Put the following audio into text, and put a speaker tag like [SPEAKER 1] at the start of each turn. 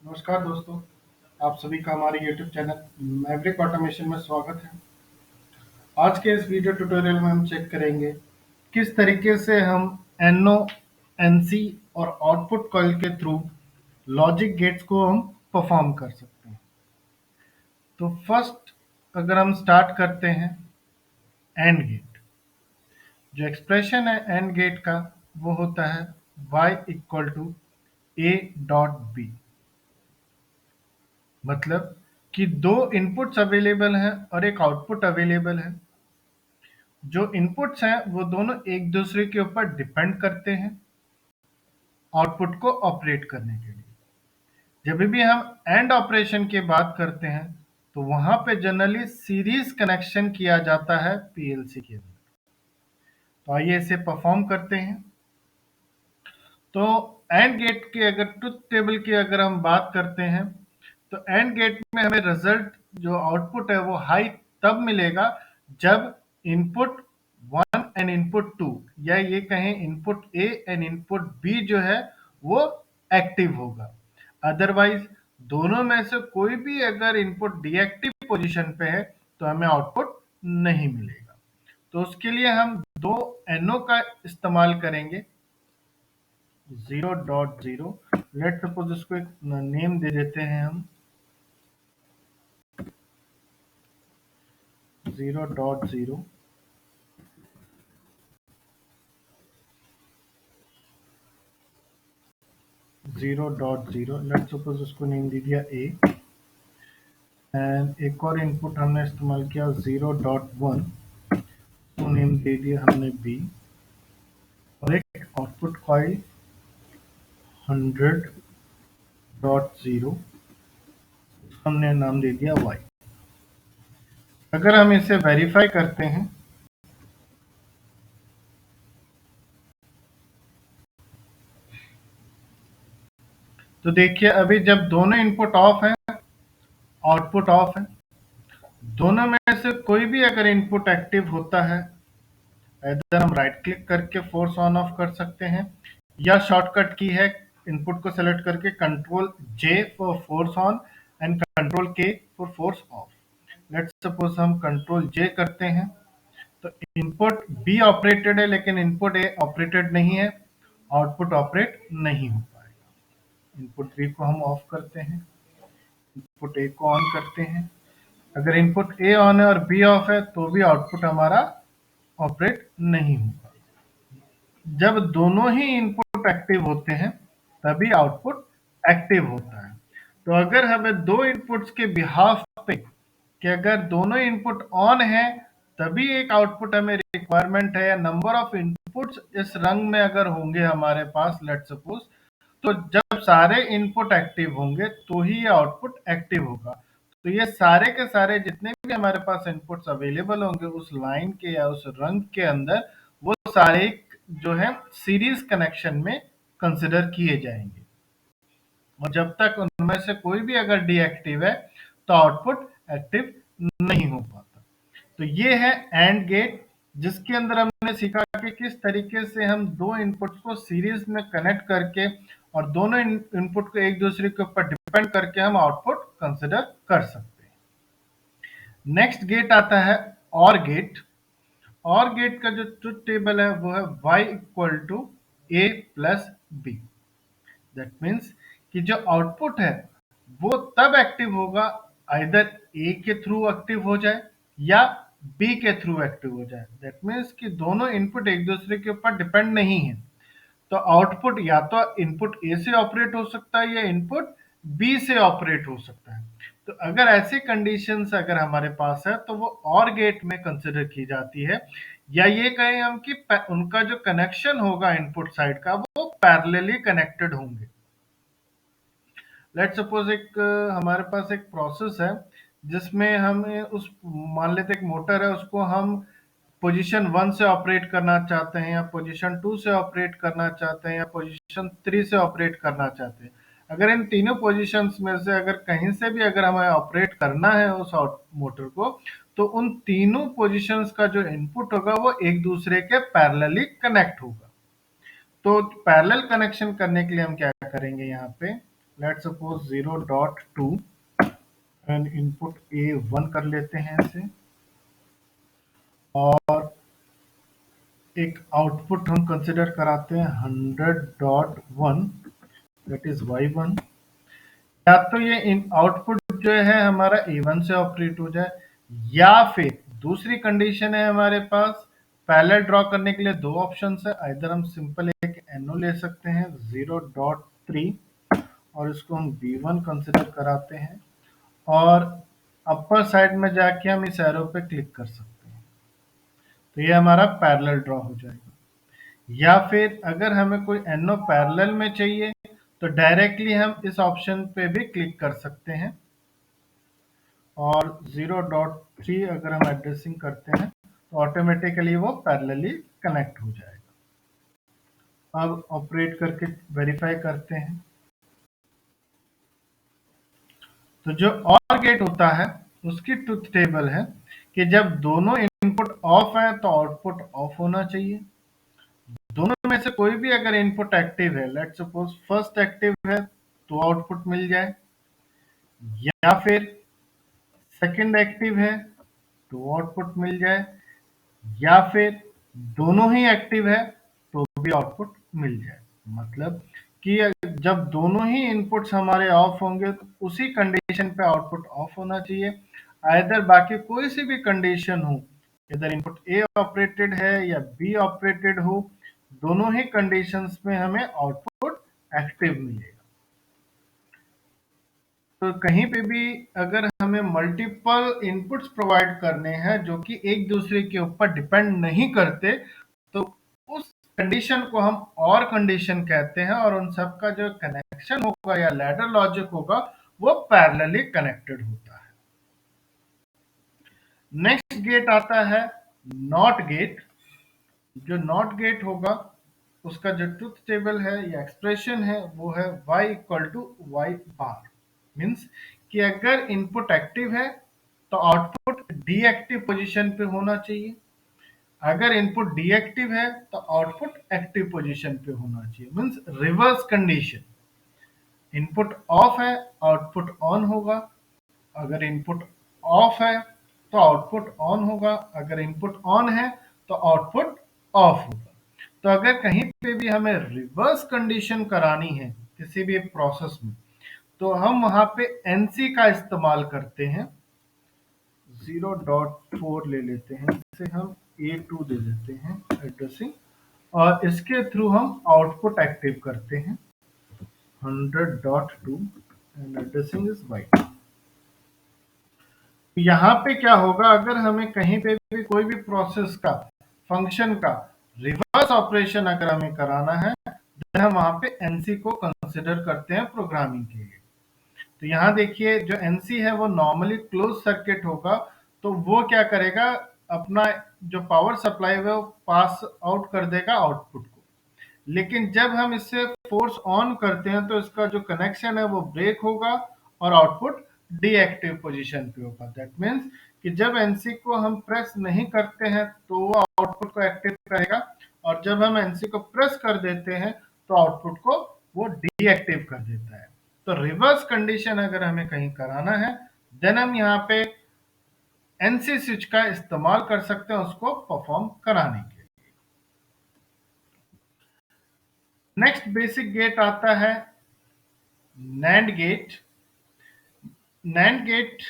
[SPEAKER 1] नमस्कार दोस्तों, आप सभी का हमारे यूट्यूब चैनल मैवरिक ऑटोमेशन में स्वागत है। आज के इस वीडियो ट्यूटोरियल में हम चेक करेंगे किस तरीके से हम एनओ, एनसी और आउटपुट कॉइल के थ्रू लॉजिक गेट्स को हम परफॉर्म कर सकते हैं। तो फर्स्ट अगर हम स्टार्ट करते हैं एंड गेट, जो एक्सप्रेशन है एंड गेट का वो होता है y equal to A dot B. मतलब कि दो इनपुट्स अवेलेबल हैं और एक आउटपुट अवेलेबल है। जो इनपुट्स हैं वो दोनों एक दूसरे के ऊपर डिपेंड करते हैं आउटपुट को ऑपरेट करने के लिए। जब भी हम एंड ऑपरेशन की बात करते हैं तो वहां पे जनरली सीरीज कनेक्शन किया जाता है पीएलसी के अंदर। तो आइए इसे परफॉर्म करते हैं। तो एंड गेट के अगर ट्रुथ टेबल की अगर हम बात करते हैं तो एंड गेट में हमें रिजल्ट जो आउटपुट है वो हाई तब मिलेगा जब इनपुट 1 एंड इनपुट 2 या ये कहें input A and input B जो है वो एक्टिव होगा। अदरवाइज दोनों में से कोई भी अगर इनपुट डीएक्टिव पोजीशन पे है तो हमें आउटपुट नहीं मिलेगा। तो उसके लिए हम दो एनओ का इस्तेमाल करेंगे। 0.0, लेट सपोज इसको एक नेम दे देते हैं हम 0.0, 0.0, लेट सपोज उसको नेम दे दिया ए। एंड एक और इनपुट हमने इस्तेमाल किया 0.1, तो नेम दे दिया हमने बी। और एक आउटपुट कॉइल 100.0, हमने नाम दे दिया वाई। अगर हम इसे वेरीफाई करते हैं तो देखिए अभी जब दोनों इनपुट ऑफ है आउटपुट ऑफ है। दोनों में से कोई भी अगर इनपुट एक्टिव होता है इधर हम राइट क्लिक करके फोर्स ऑन ऑफ कर सकते हैं या शॉर्टकट की है इनपुट को सेलेक्ट करके control J for force on and control K for force off. Let's suppose हम कंट्रोल जे करते हैं तो इनपुट बी ऑपरेटेड है लेकिन इनपुट ए ऑपरेटेड नहीं है, आउटपुट ऑपरेट नहीं हो पाएगा। इनपुट बी को हम ऑफ करते हैं, इनपुट ए को ऑन करते हैं। अगर इनपुट ए ऑन है और बी ऑफ है तो भी आउटपुट हमारा ऑपरेट नहीं होगा। जब दोनों ही इनपुट एक्टिव होते हैं तभी आउटपुट एक्टिव होता है। तो अगर हमें दो इनपुट्स के बिहाफ पे कि अगर दोनों इनपुट ऑन है तभी एक आउटपुट हमें रिक्वायरमेंट है या नंबर ऑफ इनपुट्स इस रंग में अगर होंगे हमारे पास लेट सपोज, तो जब सारे इनपुट एक्टिव होंगे तो ही ये आउटपुट एक्टिव होगा। तो ये सारे के सारे जितने भी हमारे पास इनपुट्स अवेलेबल होंगे उस लाइन के या उस रंग के अंदर वो सारे जो है सीरीज कनेक्शन में कंसिडर किए जाएंगे। और जब तक उनमें से कोई भी अगर डीएक्टिव है तो आउटपुट एक्टिव नहीं हो पाता। तो ये है एंड गेट जिसके अंदर हमने सीखा कि किस तरीके से हम दो इनपुट्स को सीरीज में कनेक्ट करके और दोनों इनपुट को एक दूसरे के ऊपर डिपेंड करके हम आउटपुट कंसिडर कर सकते हैं। नेक्स्ट गेट आता है और गेट। और गेट का जो ट्रुथ टेबल है वो है y equal to A plus B. That means कि जो आउटपुट है वो तब एक्टिव होगा आइदर ए के थ्रू एक्टिव हो जाए या बी के थ्रू एक्टिव हो जाए। दैट मीन्स कि दोनों इनपुट एक दूसरे के ऊपर डिपेंड नहीं है। तो आउटपुट या तो इनपुट ए से ऑपरेट हो सकता है या इनपुट बी से ऑपरेट हो सकता है। तो अगर ऐसी कंडीशंस अगर हमारे पास है तो वो और गेट में कंसिडर की जाती है या ये कहें हम कि उनका जो कनेक्शन होगा इनपुट साइड का वो पैरेलली कनेक्टेड होंगे। लेट सपोज एक हमारे पास एक प्रोसेस है जिसमें हमें उस मान लेते एक मोटर है उसको हम पोजीशन 1 से ऑपरेट करना चाहते हैं या पोजीशन 2 से ऑपरेट करना चाहते हैं या पोजीशन 3 से ऑपरेट करना चाहते हैं। अगर इन तीनों पोजीशंस में से अगर कहीं से भी अगर हमें ऑपरेट करना है उस मोटर को तो उन तीनों पोजीशंस का जो इनपुट होगा वो एक दूसरे के पैरेलली कनेक्ट होगा। तो पैरेलल कनेक्शन करने के लिए हम क्या करेंगे यहाँ पे let's suppose 0.2 and input A 1 कर लेते हैं इसे, और एक आउटपुट हम कंसिडर कराते हैं 100.1, दैट इज y1। या तो ये इन आउटपुट जो है हमारा A1 से ऑपरेट हो जाए, या फिर दूसरी कंडीशन है हमारे पास, पैरेलल ड्रॉ करने के लिए दो ऑप्शन है। इधर हम सिंपल एक NO ले सकते हैं 0.3 और इसको हम B1 कंसिडर कराते हैं, और अपर साइड में जाके हम इस एरो पे क्लिक कर सकते हैं, तो ये हमारा पैरेलल ड्रॉ हो जाएगा। या फिर अगर हमें कोई NO पैरेलल में चाहिए तो डायरेक्टली हम इस ऑप्शन पे भी क्लिक कर सकते हैं, और 0.3 अगर हम एड्रेसिंग करते हैं तो ऑटोमेटिकली वो पैरेलली कनेक्ट हो जाएगा। अब ऑपरेट करके वेरीफाई करते हैं। तो जो और गेट होता है उसकी ट्रुथ टेबल है कि जब दोनों इनपुट ऑफ है तो आउटपुट ऑफ होना चाहिए। दोनों में से कोई भी अगर इनपुट एक्टिव है, लेट्स सपोज फर्स्ट एक्टिव है तो आउटपुट मिल जाए, या फिर सेकंड एक्टिव है तो आउटपुट मिल जाए, या फिर दोनों ही एक्टिव है तो भी आउटपुट मिल जाए। मतलब कि जब दोनों ही इनपुट्स हमारे ऑफ होंगे तो उसी कंडीशन पे आउटपुट ऑफ होना चाहिए। आइदर बाकी कोई सी भी कंडीशन हो, इधर इनपुट ए ऑपरेटेड है या बी ऑपरेटेड हो, दोनों ही कंडीशंस में हमें आउटपुट एक्टिव मिलेगा। तो कहीं पे भी अगर हमें मल्टीपल इनपुट्स प्रोवाइड करने हैं जो कि एक दूसरे के ऊपर डिपेंड नहीं करते, तो उस कंडीशन को हम और कंडीशन कहते हैं, और उन सब का जो कनेक्शन होगा या लैडर लॉजिक होगा वो पैरेलली कनेक्टेड होता है। नेक्स्ट गेट आता है नॉट गेट। जो नॉट गेट होगा उसका जो ट्रुथ टेबल है या एक्सप्रेशन है वो है y equal to y bar. Means कि अगर इनपुट एक्टिव है तो आउटपुट डीएक्टिव पोजीशन पे होना चाहिए, अगर इनपुट डीएक्टिव है तो आउटपुट एक्टिव पोजीशन पे होना चाहिए। Means reverse condition, input of है आउटपुट ऑन होगा, अगर इनपुट ऑफ है तो आउटपुट ऑन होगा, अगर इनपुट ऑन है तो आउटपुट ऑफ होगा। तो अगर कहीं पे भी हमें रिवर्स कंडीशन करानी है किसी भी प्रोसेस में, तो हम वहां पे एनसी का इस्तेमाल करते हैं। 0.4 ले लेते हैं, इसे हम A2 दे देते हैं एड्रेसिंग, और इसके थ्रू हम आउटपुट एक्टिव करते हैं 100.2 एंड एड्रेसिंग इज वाइट। यहाँ पे क्या होगा, अगर हमें कहीं पे भी कोई भी प्रोसेस का फंक्शन का रिवर्स ऑपरेशन अगर हमें कराना है तो हम वहां पे एनसी को कंसिडर करते हैं प्रोग्रामिंग के लिए। तो यहाँ देखिए जो एनसी है वो नॉर्मली क्लोज सर्किट होगा, तो वो क्या करेगा, अपना जो पावर सप्लाई है वो पास आउट कर देगा आउटपुट को। लेकिन जब हम इससे फोर्स ऑन करते हैं तो इसका जो कनेक्शन है वो ब्रेक होगा और आउटपुट डीएक्टिव पोजीशन पे होगा। दैट मीन्स कि जब एनसी को हम प्रेस नहीं करते हैं तो वो आउटपुट को एक्टिव करेगा, और जब हम एनसी को प्रेस कर देते हैं तो आउटपुट को वो डीएक्टिव कर देता है। तो रिवर्स कंडीशन अगर हमें कहीं कराना है देन हम यहाँ पे एनसी स्विच का इस्तेमाल कर सकते हैं उसको परफॉर्म कराने के लिए। नेक्स्ट बेसिक गेट आता है नैंड गेट। NAND gate